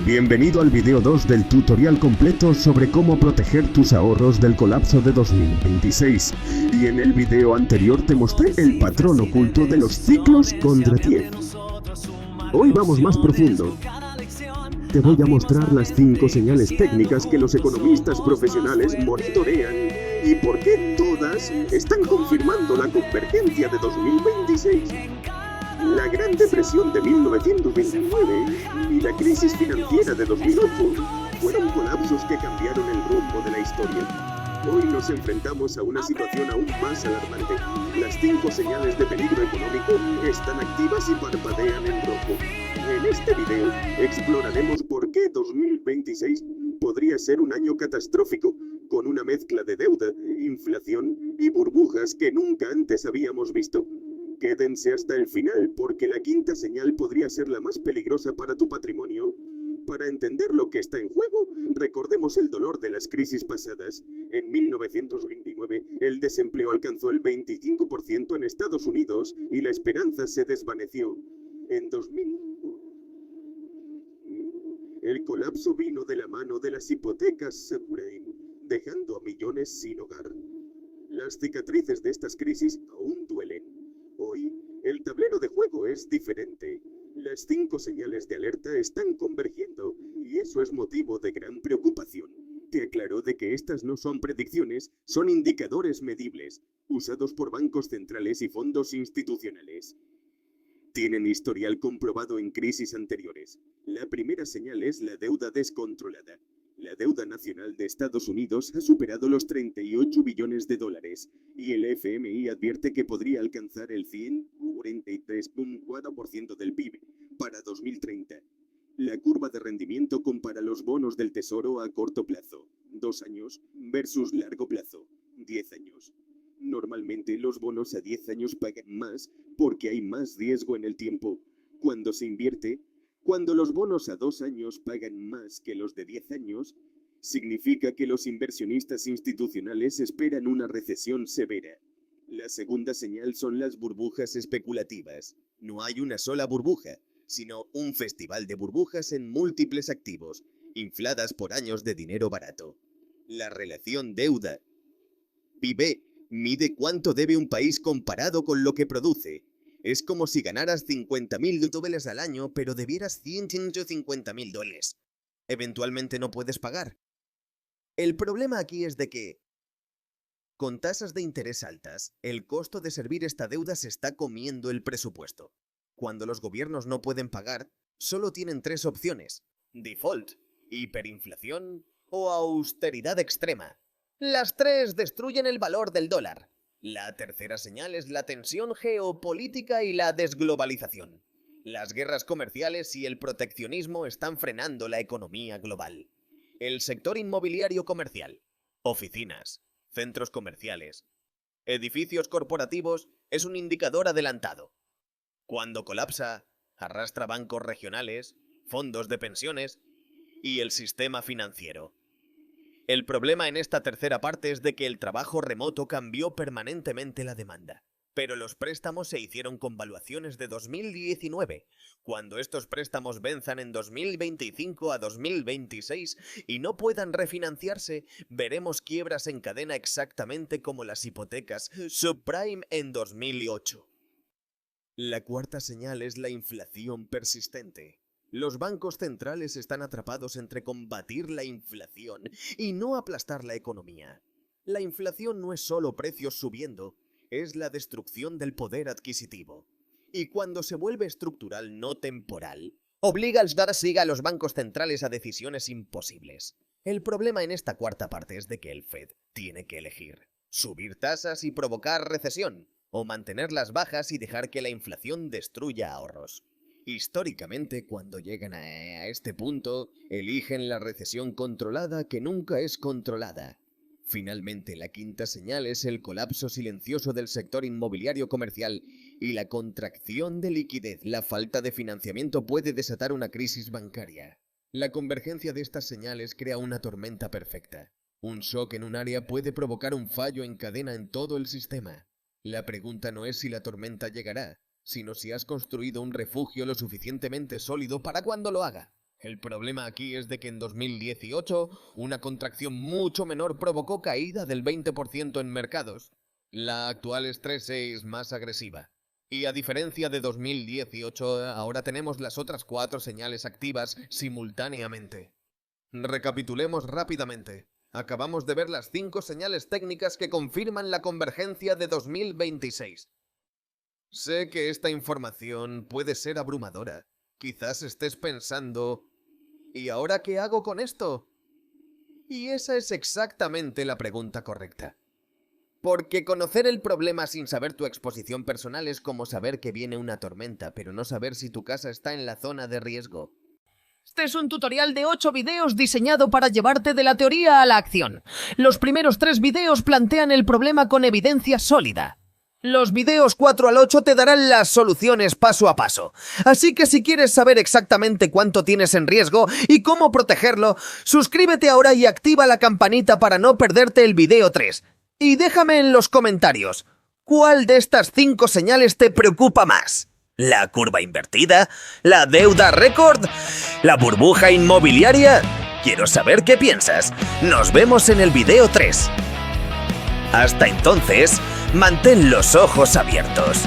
Bienvenido al video 2 del tutorial completo sobre cómo proteger tus ahorros del colapso de 2026. Y en el video anterior te mostré el patrón oculto de los ciclos Kondratiev. Hoy vamos más profundo. Te voy a mostrar las 5 señales técnicas que los economistas profesionales monitorean y por qué todas están confirmando la convergencia de 2026. La Gran Depresión de 1929 y la crisis financiera de 2008 fueron colapsos que cambiaron el rumbo de la historia. Hoy nos enfrentamos a una situación aún más alarmante. Las 5 señales de peligro económico están activas y parpadean en rojo. En este video exploraremos por qué 2026 podría ser un año catastrófico, con una mezcla de deuda, inflación y burbujas que nunca antes habíamos visto. Quédense hasta el final, porque la 5ª señal podría ser la más peligrosa para tu patrimonio. Para entender lo que está en juego, recordemos el dolor de las crisis pasadas. En 1929, el desempleo alcanzó el 25% en Estados Unidos y la esperanza se desvaneció. En 2000, el colapso vino de la mano de las hipotecas subprime, dejando a millones sin hogar. Las cicatrices de estas crisis aún duelen. Hoy, el tablero de juego es diferente. Las 5 señales de alerta están convergiendo y eso es motivo de gran preocupación. Te aclaro de que estas no son predicciones, son indicadores medibles, usados por bancos centrales y fondos institucionales. Tienen historial comprobado en crisis anteriores. La primera señal es la deuda descontrolada. La deuda nacional de Estados Unidos ha superado los 38 billones de dólares y el FMI advierte que podría alcanzar el 143.4% del PIB para 2030. La curva de rendimiento compara los bonos del Tesoro a corto plazo, 2 años, versus largo plazo, 10 años. Normalmente los bonos a 10 años pagan más porque hay más riesgo en el tiempo. Cuando se invierte, cuando los bonos a 2 años pagan más que los de 10 años, significa que los inversionistas institucionales esperan una recesión severa. La segunda señal son las burbujas especulativas. No hay una sola burbuja, sino un festival de burbujas en múltiples activos, infladas por años de dinero barato. La relación deuda-PIB mide cuánto debe un país comparado con lo que produce. Es como si ganaras $50.000 al año, pero debieras $150.000. Eventualmente no puedes pagar. El problema aquí es de que, con tasas de interés altas, el costo de servir esta deuda se está comiendo el presupuesto. Cuando los gobiernos no pueden pagar, solo tienen 3 opciones: default, hiperinflación o austeridad extrema. Las 3 destruyen el valor del dólar. La tercera señal es la tensión geopolítica y la desglobalización. Las guerras comerciales y el proteccionismo están frenando la economía global. El sector inmobiliario comercial, oficinas, centros comerciales, edificios corporativos es un indicador adelantado. Cuando colapsa, arrastra bancos regionales, fondos de pensiones y el sistema financiero. El problema en esta tercera parte es de que el trabajo remoto cambió permanentemente la demanda. Pero los préstamos se hicieron con valuaciones de 2019. Cuando estos préstamos venzan en 2025 a 2026 y no puedan refinanciarse, veremos quiebras en cadena exactamente como las hipotecas subprime en 2008. La cuarta señal es la inflación persistente. Los bancos centrales están atrapados entre combatir la inflación y no aplastar la economía. La inflación no es solo precios subiendo, es la destrucción del poder adquisitivo. Y cuando se vuelve estructural, no temporal, obliga a los bancos centrales a decisiones imposibles. El problema en esta cuarta parte es de que el Fed tiene que elegir: subir tasas y provocar recesión, o mantenerlas bajas y dejar que la inflación destruya ahorros. Históricamente, cuando llegan a este punto, eligen la recesión controlada que nunca es controlada. Finalmente, la quinta señal es el colapso silencioso del sector inmobiliario comercial y la contracción de liquidez. La falta de financiamiento puede desatar una crisis bancaria. La convergencia de estas señales crea una tormenta perfecta. Un shock en un área puede provocar un fallo en cadena en todo el sistema. La pregunta no es si la tormenta llegará, sino si has construido un refugio lo suficientemente sólido para cuando lo haga. El problema aquí es de que en 2018 una contracción mucho menor provocó caída del 20% en mercados. La actual estrés es más agresiva. Y a diferencia de 2018, ahora tenemos las otras 4 señales activas simultáneamente. Recapitulemos rápidamente. Acabamos de ver las 5 señales técnicas que confirman la convergencia de 2026. Sé que esta información puede ser abrumadora. Quizás estés pensando, ¿y ahora qué hago con esto? Y esa es exactamente la pregunta correcta. Porque conocer el problema sin saber tu exposición personal es como saber que viene una tormenta, pero no saber si tu casa está en la zona de riesgo. Este es un tutorial de 8 videos diseñado para llevarte de la teoría a la acción. Los primeros 3 videos plantean el problema con evidencia sólida. Los videos 4 al 8 te darán las soluciones paso a paso. Así que si quieres saber exactamente cuánto tienes en riesgo y cómo protegerlo, suscríbete ahora y activa la campanita para no perderte el video 3. Y déjame en los comentarios, ¿cuál de estas 5 señales te preocupa más? ¿La curva invertida? ¿La deuda récord? ¿La burbuja inmobiliaria? Quiero saber qué piensas. Nos vemos en el video 3. Hasta entonces, mantén los ojos abiertos.